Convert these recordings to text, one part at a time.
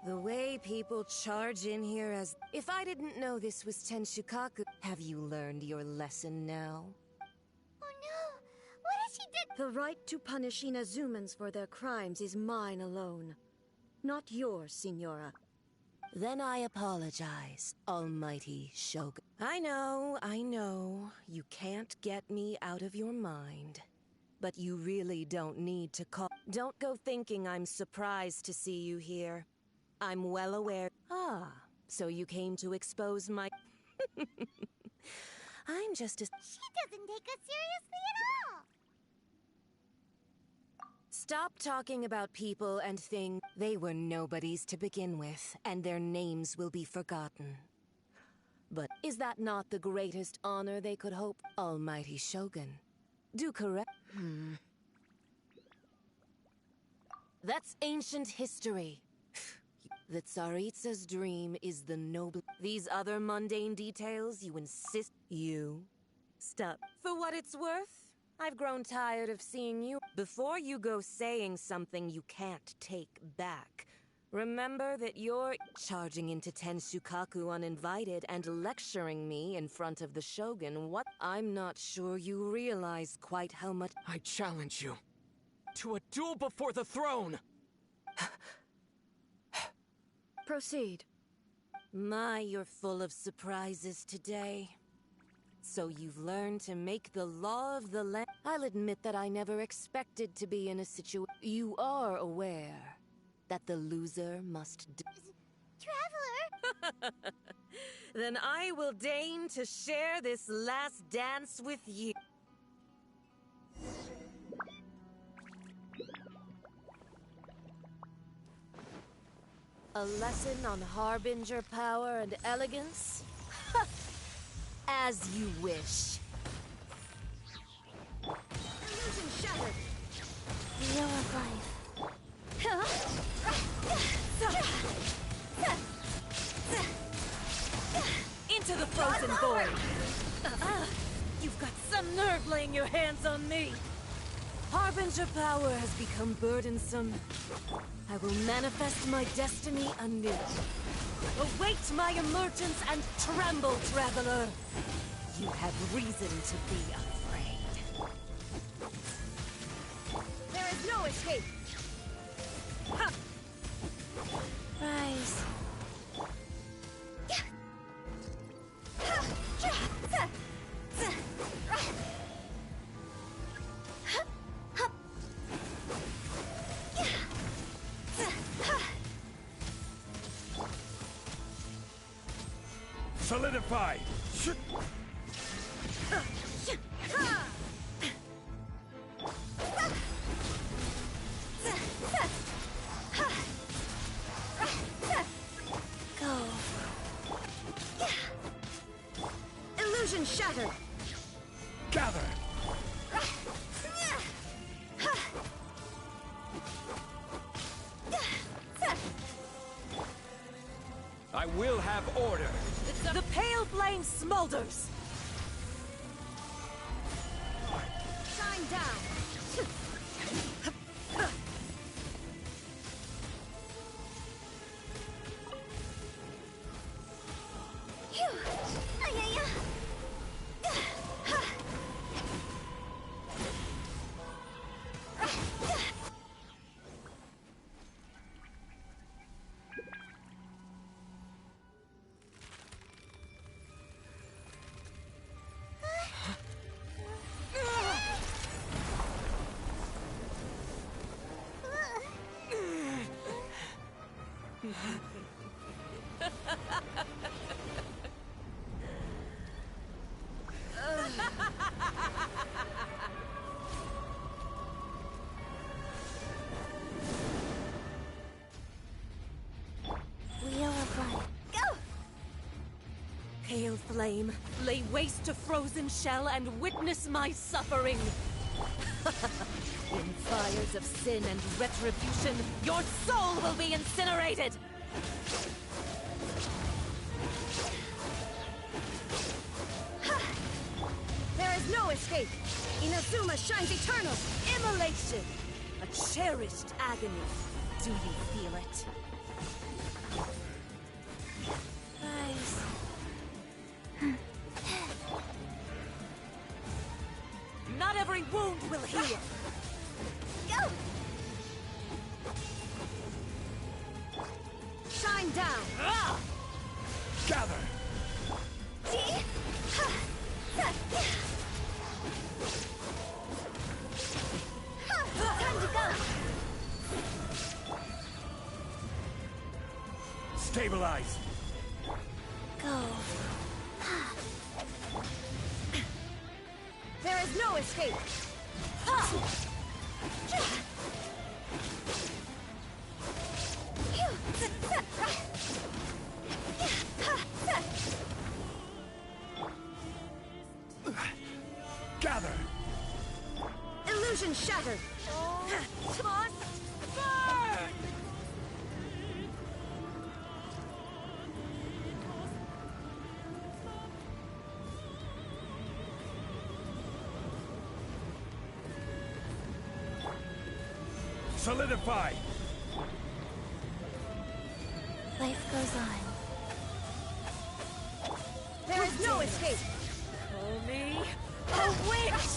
The way people charge in here as... If I didn't know this was Tenshukaku... Have you learned your lesson now? Oh no! What has she done? The right to punish Inazumans for their crimes is mine alone. Not yours, Signora. Then I apologize, Almighty Shogun. I know. You can't get me out of your mind. But you really don't need to call... Don't go thinking I'm surprised to see you here. I'm well aware... Ah, so you came to expose my... I'm just a... She doesn't take us seriously at all! Stop talking about people and things. They were nobodies to begin with, and their names will be forgotten. But is that not the greatest honor they could hope? Almighty Shogun. Do correct... That's ancient history. The Tsaritsa's dream is the noble... These other mundane details you insist... You... Stop. For what it's worth, I've grown tired of seeing you. Before you go saying something you can't take back, remember that you're charging into Tenshukaku uninvited and lecturing me in front of the Shogun. What? I'm not sure you realize quite how much... I challenge you to a duel before the throne! Proceed. My, you're full of surprises today. So you've learned to make the law of the land... I'll admit that I never expected to be in a situation... You are aware that the loser must... Traveler! Then I will deign to share this last dance with you. A lesson on harbinger power and elegance? As you wish. Illusion shattered! Wheel of life. Into the frozen void! You've got some nerve laying your hands on me! Harbinger power has become burdensome. I will manifest my destiny anew. Await my emergence and tremble, traveler! You have reason to be afraid. There is no escape! Ha! Rise. Solidify! Go. Illusion shattered! Gather! I will have order! The pale flame smolders! Shine down! Phew. Ay, ay, ay. Wheel of life. Go! Pale flame, lay waste to frozen shell and witness my suffering! In fires of sin and retribution, your soul will be incinerated! There is no escape! Inazuma shines eternal! Immolation! A cherished agony. Do you feel it? Guys. Not every wound will heal. Go! Shine down! Gather! Time to go! Stabilize! Go. There is no escape! Gather! Illusion shattered! Must burn! Solidify! Life goes on. There is no escape! Call me a witch!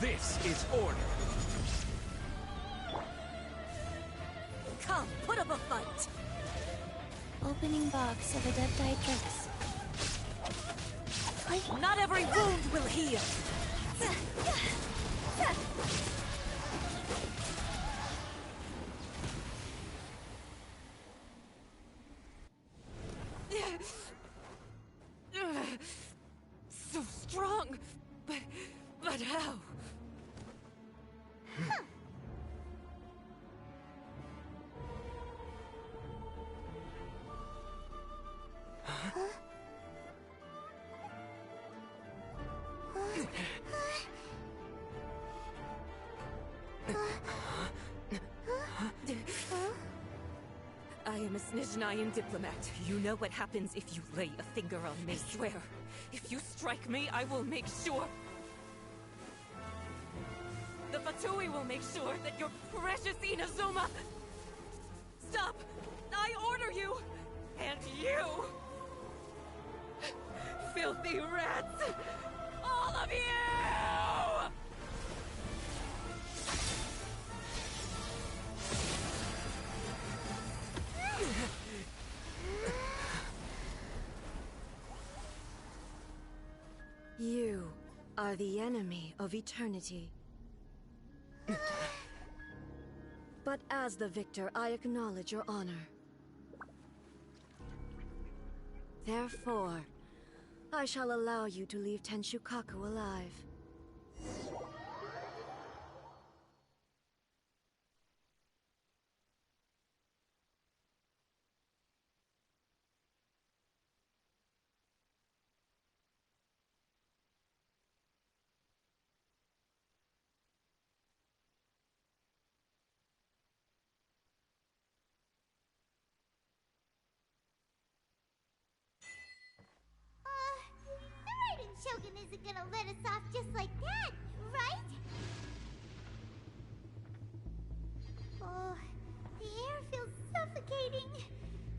This is order! Come, put up a fight! Opening box of Adepti Tricks. Not every wound will heal! So strong, but how? I am a Snizhnayan diplomat. You know what happens if you lay a finger on me. I swear, if you strike me, I will make sure... The Fatui will make sure that your precious Inazuma... Stop! I order you! And you! Filthy rats! All of you! You are the enemy of eternity. But as the victor, I acknowledge your honor. Therefore, I shall allow you to leave Tenshukaku alive. The Raiden Shogun isn't gonna let us off just like that, right? Oh, the air feels suffocating.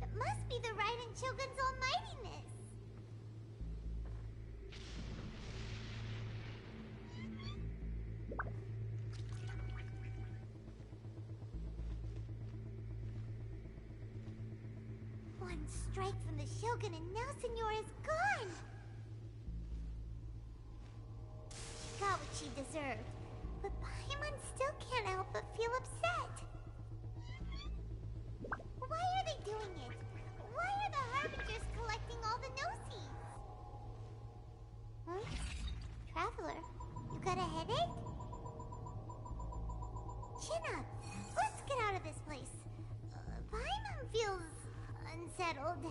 It must be the Raiden Shogun's almightiness. One strike from the Shogun and now Senora is gone! She got what she deserved, but Paimon still can't help but feel upset. Why are they doing it? Why are the Harbingers collecting all the no-seeds? Huh? Traveler, you got a headache? Chin up! Let's get out of this place. Paimon feels... unsettled.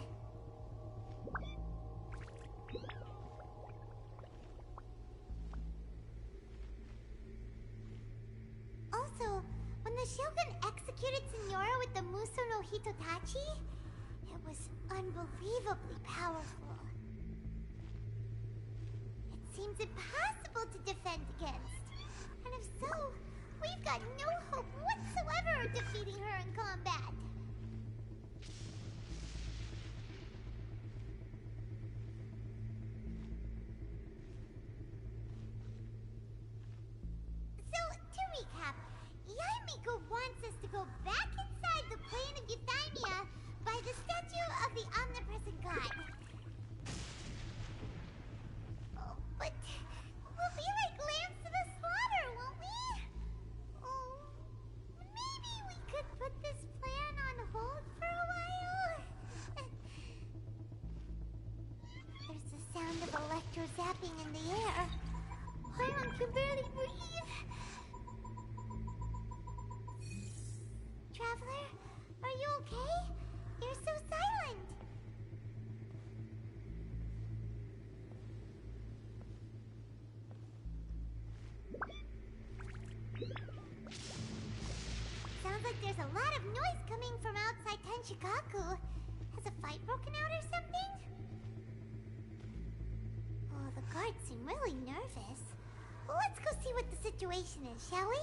Also, when the Shogun executed Senora with the Muso no Hitotachi, it was unbelievably powerful. It seems impossible to defend against. And if so, We've got no hope whatsoever of defeating her in combat. So, to recap, Yaimiko wants us to go back inside the plane of Euthymia by the statue of the omnipresent god. Oh, but we'll be like lambs to the slaughter, won't we? Oh, maybe we could put this plan on hold for a while? There's the sound of electro zapping in the air. Paimon can barely breathe. Traveler, are you okay? You're so silent. Sounds like there's a lot of noise coming from outside Tenshikaku. Has a fight broken out or something? Oh, the guards seem really nervous. Let's go see what the situation is, shall we?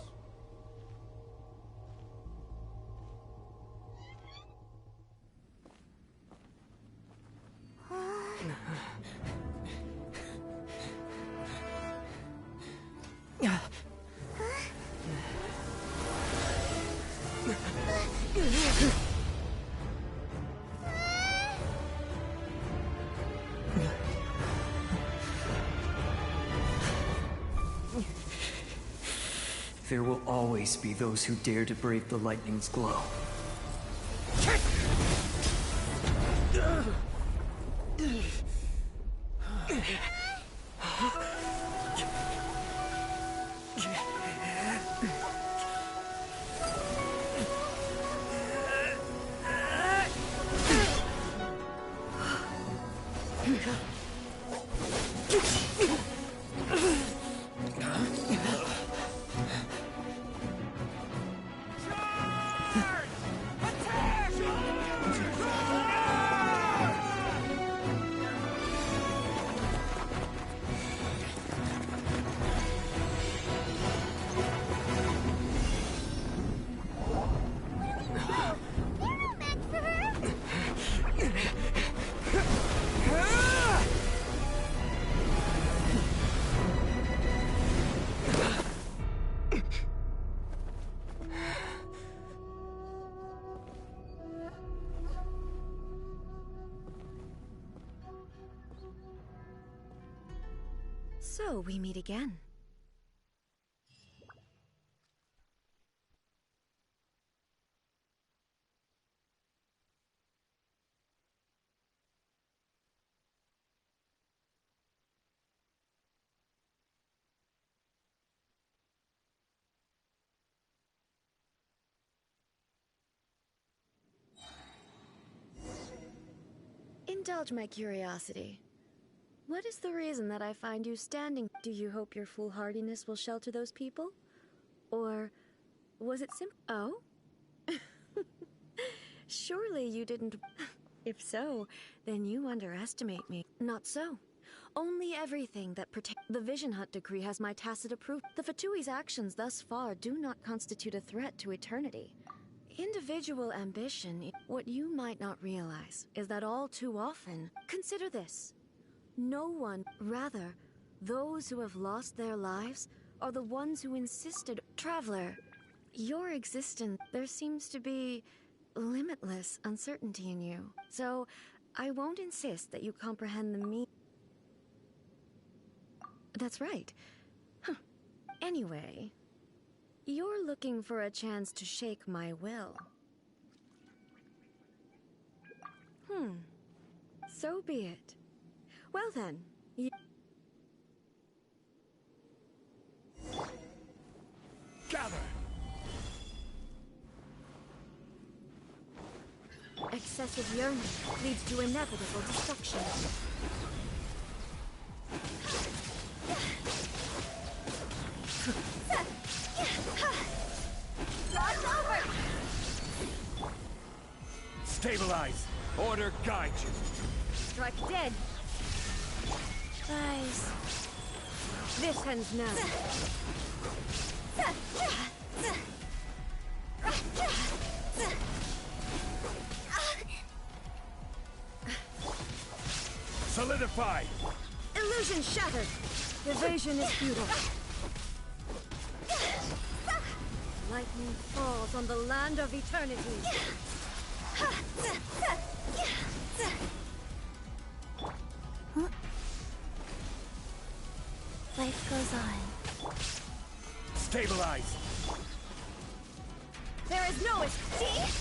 There will always be those who dare to brave the lightning's glow. So we meet again. Indulge my curiosity. What is the reason that I find you standing? Do you hope your foolhardiness will shelter those people? Or was it Oh? Surely you didn't... If so, then you underestimate me. Not so. Only everything that pertains... The Vision Hut decree has my tacit approval. The Fatui's actions thus far do not constitute a threat to eternity. Individual ambition... What you might not realize is that all too often... Consider this. No one, rather, those who have lost their lives are the ones who insisted. Traveler, your existence, there seems to be limitless uncertainty in you. So, I won't insist that you comprehend the That's right. Huh. Anyway, you're looking for a chance to shake my will. So be it. Well then, Gather! excessive yearning leads to inevitable destruction. Stabilize! Order guide you! Strike dead. Guys, this ends now. Solidified! Illusion shattered! Evasion is futile. Lightning falls on the land of eternity. Life goes on. Stabilize! There is no escape!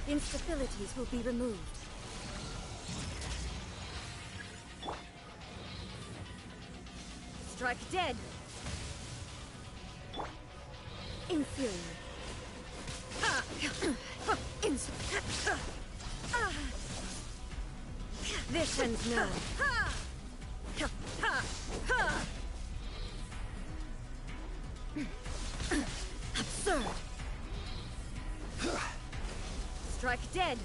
Instabilities will be removed. Strike dead! Inferior. This ends now. Absurd! Strike dead!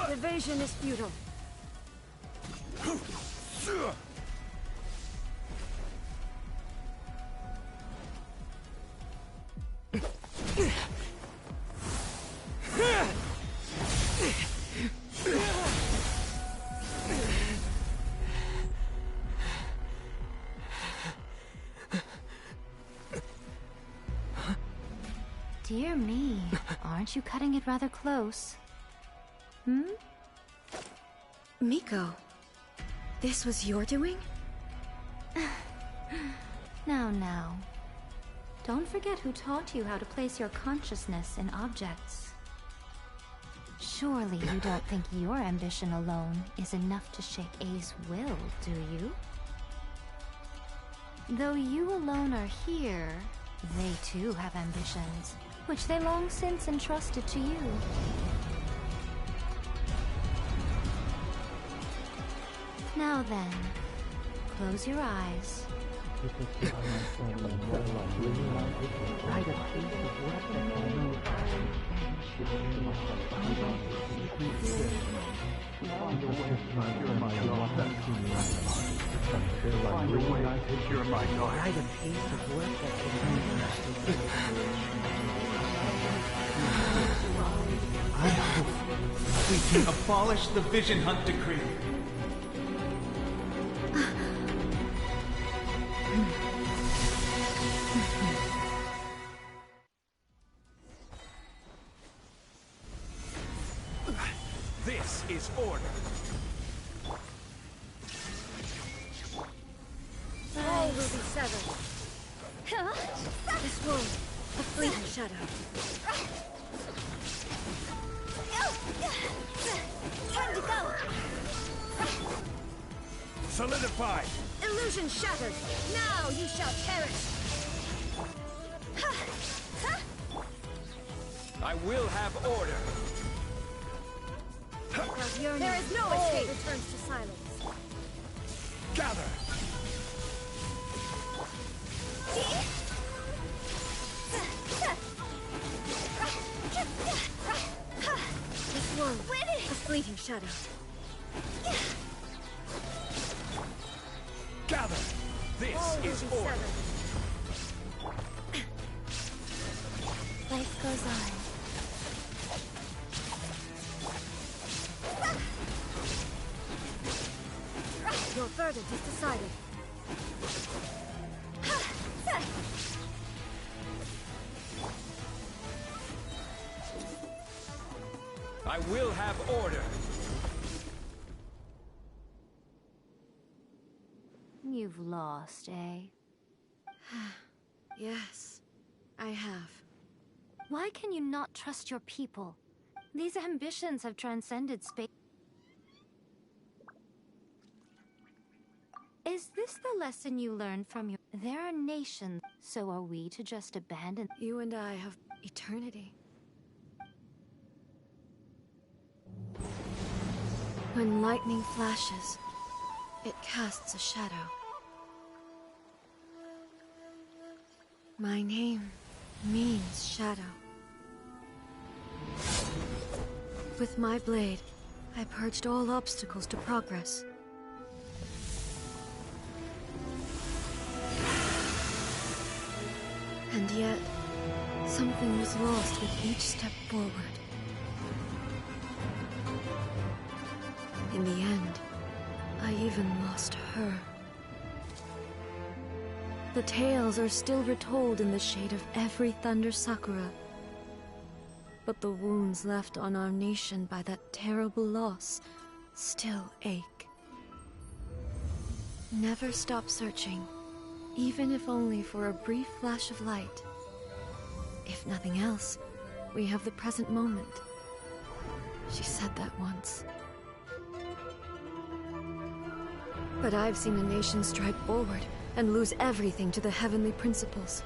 Evasion is futile. Dear me, aren't you cutting it rather close? Hmm? Miko, this was your doing? Now. Don't forget who taught you how to place your consciousness in objects. Surely you don't think your ambition alone is enough to shake A's will, do you? Though you alone are here, they too have ambitions, which they long since entrusted to you. Now then, close your eyes. I hope we can abolish the Vision Hunt Decree. This is order. All will be severed. This wound, a fleeting shadow. Time to go! Solidified! Illusion shattered. Now you shall perish. I will have order. There is no escape. Returns to silence. Gather! This one, a fleeting shadow. Gather! This All will is be order. severed. Life goes on. Your verdict is decided. I will have order. You've lost, eh? Yes, I have. Why can you not trust your people? These ambitions have transcended space. Is this the lesson you learned from your... There are nations, so are we to just abandon... You and I have eternity. When lightning flashes, it casts a shadow. My name means shadow. With my blade, I purged all obstacles to progress. And yet, something was lost with each step forward. In the end, I even lost her. The tales are still retold in the shade of every Thunder Sakura. But the wounds left on our nation by that terrible loss still ache. Never stop searching, even if only for a brief flash of light. If nothing else, we have the present moment. She said that once. But I've seen a nation stride forward and lose everything to the heavenly principles.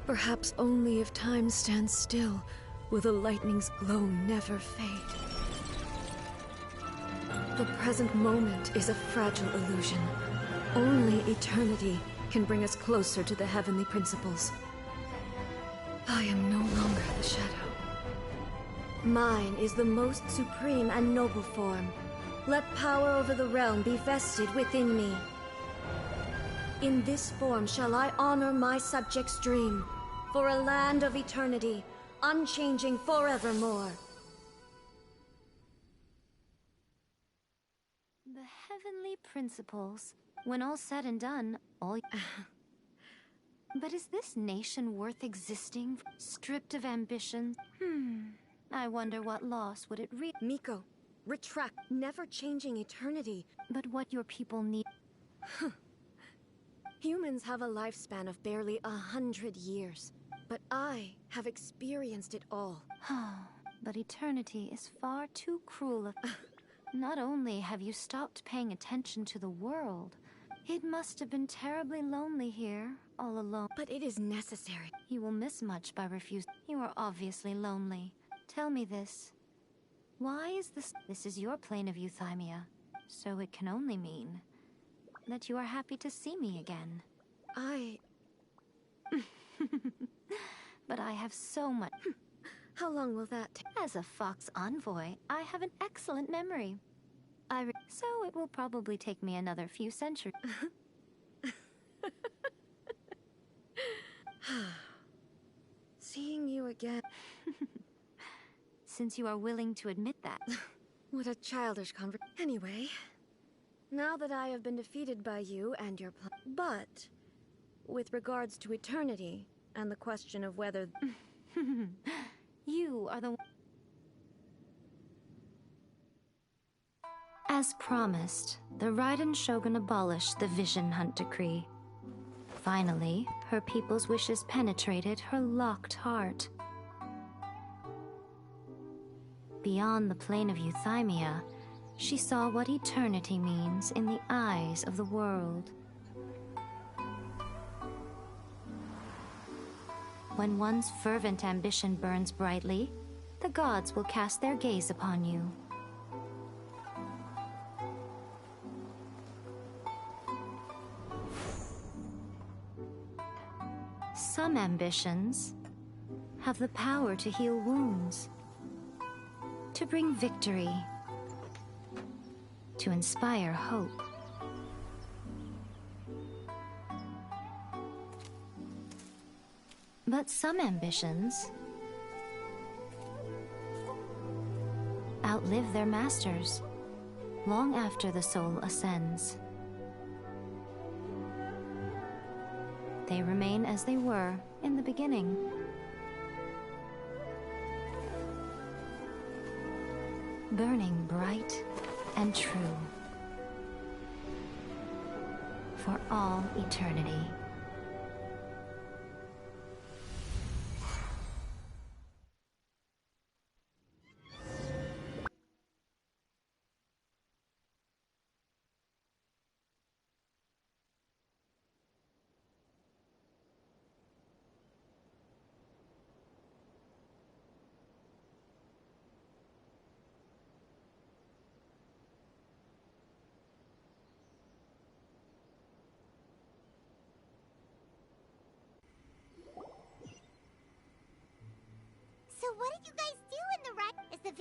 Perhaps only if time stands still will the lightning's glow never fade. The present moment is a fragile illusion. Only eternity can bring us closer to the heavenly principles. I am no longer the shadow. Mine is the most supreme and noble form. Let power over the realm be vested within me. In this form shall I honor my subjects' dream, for a land of eternity, unchanging forevermore. The heavenly principles. When all's said and done, all... But is this nation worth existing? Stripped of ambition? I wonder what loss would it Miko, retract. Never changing eternity. But what your people need... Humans have a lifespan of barely 100 years. But I have experienced it all. But eternity is far too cruel of... Not only have you stopped paying attention to the world, it must have been terribly lonely here, all alone. But it is necessary. You will miss much by refusing. You are obviously lonely. Tell me this. Why is this... This is your plane of euthymia, so it can only mean that you are happy to see me again. But I have so much... How long will that take? As a Fox envoy, I have an excellent memory. So it will probably take me another few centuries. Seeing you again. Since you are willing to admit that. What a childish conversation. Anyway, now that I have been defeated by you and your plan. But, with regards to eternity, and the question of whether... You are the... As promised, the Raiden Shogun abolished the Vision Hunt Decree. Finally, her people's wishes penetrated her locked heart. Beyond the plane of euthymia, she saw what eternity means in the eyes of the world. When one's fervent ambition burns brightly, the gods will cast their gaze upon you. Some ambitions have the power to heal wounds, to bring victory, to inspire hope. But some ambitions outlive their masters long after the soul ascends. They remain as they were in the beginning. Burning bright and true for all eternity.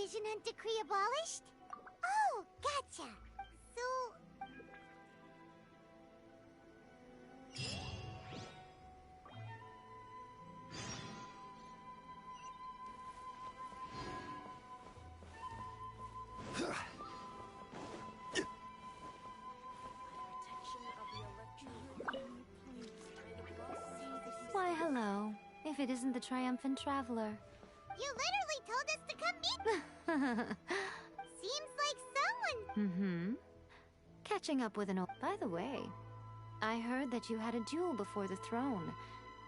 Vision Hunt Decree abolished? Oh, gotcha. So... Why, hello. If it isn't the triumphant traveler. You literally told us to come meet. Seems like someone. Mm-hmm. Catching up with an old... By the way, I heard that you had a duel before the throne,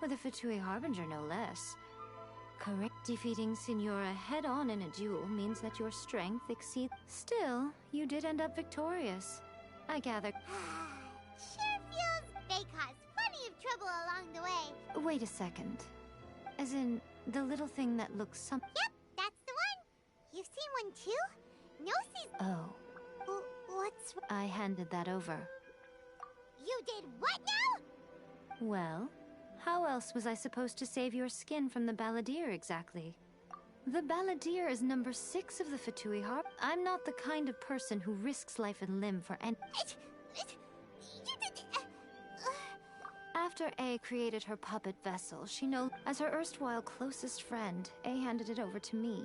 with a Fatui Harbinger no less. Correct. Defeating Signora head-on in a duel means that your strength exceeds... Still, you did end up victorious. I gather... Sure feels they caused plenty of trouble along the way. Wait a second. As in, the little thing that looks some... Yep, that's the one. You've seen one too? Nosie's... Oh. What's... I handed that over. You did what now? Well, how else was I supposed to save your skin from the Balladeer exactly? The Balladeer is number 6 of the Fatui Harp. I'm not the kind of person who risks life and limb for any... You did... After A created her puppet vessel, she as her erstwhile closest friend, A handed it over to me.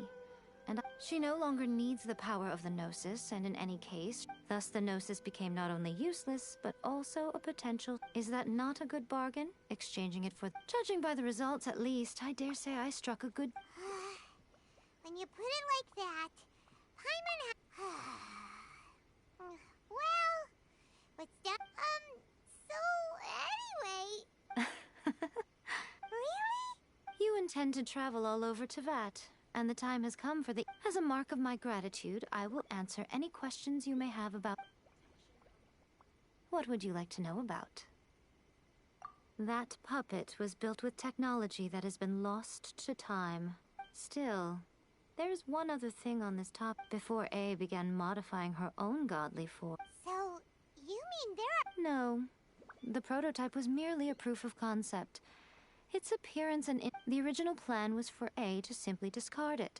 And she no longer needs the power of the Gnosis, and in any case, thus the Gnosis became not only useless, but also a potential. Is that not a good bargain? Exchanging it for... Judging by the results, at least, I dare say I struck a good... When you put it like that, Paimon well, what's that? So anyway... Really? You intend to travel all over Tevat, and the time has come for the... As a mark of my gratitude, I will answer any questions you may have about... What would you like to know about? That puppet was built with technology that has been lost to time. Still, there's one other thing on this top before A began modifying her own godly form. So, you mean there are... No. The prototype was merely a proof of concept. Its appearance and the original plan was for A to simply discard it.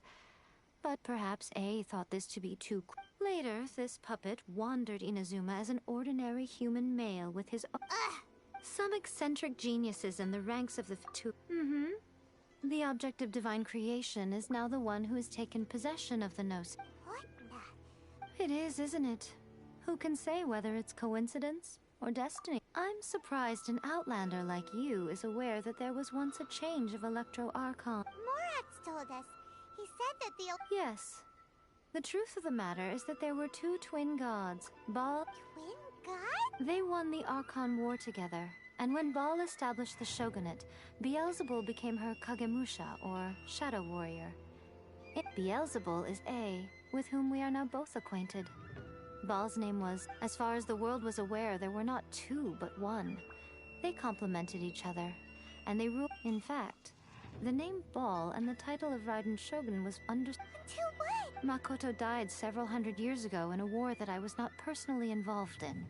But perhaps A thought this to be too... Later, this puppet wandered Inazuma as an ordinary human male with his... Some eccentric geniuses in the ranks of the Fatui... The object of divine creation is now the one who has taken possession of the Gnosis. What the... It is, isn't it? Who can say whether it's coincidence or destiny? I'm surprised an outlander like you is aware that there was once a change of Electro Archon. Morax told us. He said that the... Yes. The truth of the matter is that there were 2 twin gods, Baal... Twin god? They won the Archon War together, and when Baal established the shogunate, Beelzebul became her Kagemusha, or Shadow Warrior. Beelzebul is A, with whom we are now both acquainted. Baal's name was... As far as the world was aware, there were not 2, but 1. They complemented each other, and they ruled... In fact, the name Baal and the title of Raiden Shogun was under... To what? Makoto died several hundred years ago in a war that I was not personally involved in.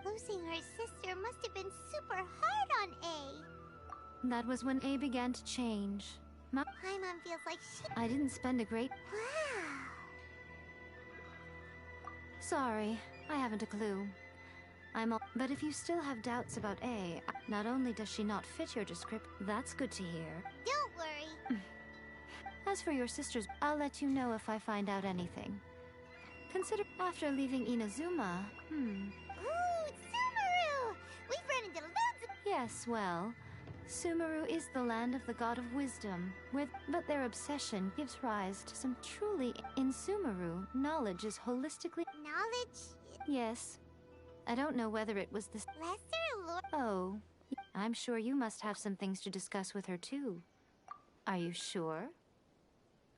Losing her sister must have been super hard on A. That was when A began to change. Paimon feels like she... I didn't spend a great... Wow. Sorry, I haven't a clue. But if you still have doubts about A, not only does she not fit your description, that's good to hear. Don't worry. As for your sisters, I'll let you know if I find out anything. Consider after leaving Inazuma, Ooh, Sumeru! We've run into loads of... Yes, well, Sumeru is the land of the god of wisdom, but their obsession gives rise to some truly... In Sumeru, knowledge is holistically... Knowledge? Yes. I don't know whether it was the... Lesser Lord... Oh, I'm sure you must have some things to discuss with her too. Are you sure?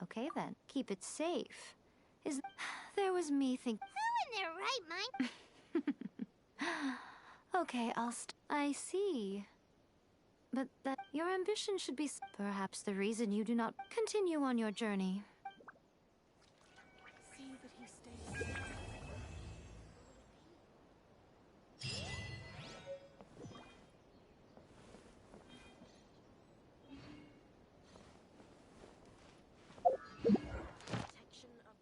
Okay then, keep it safe. There was me think... Who in their right mind? Okay, I see. But that... Your ambition should be... Perhaps the reason you do not continue on your journey. See that he stays. Protection of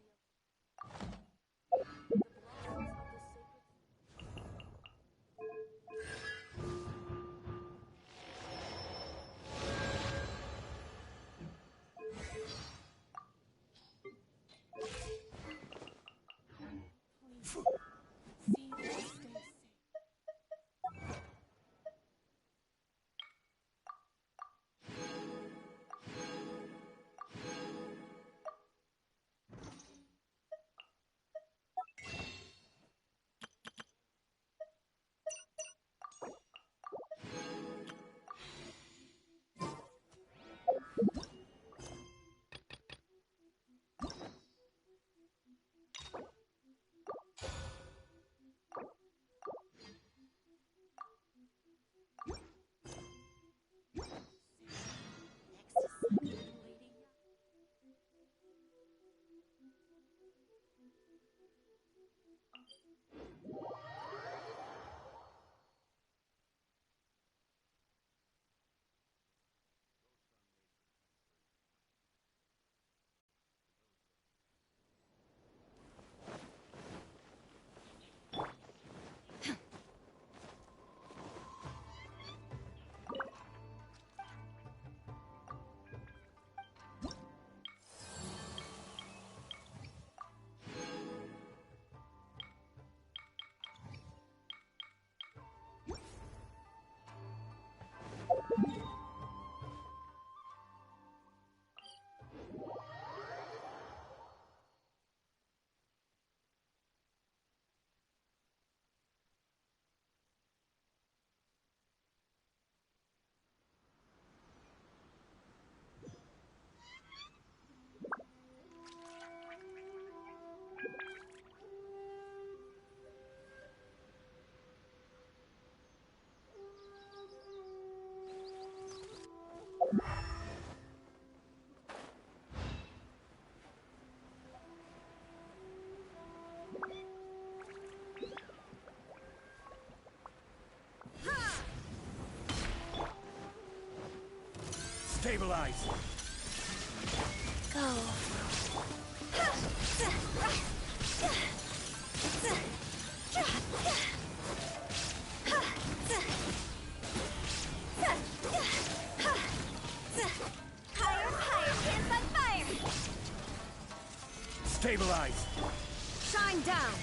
Stabilize. Go. Higher, higher, hands on fire! Stabilize. Shine down.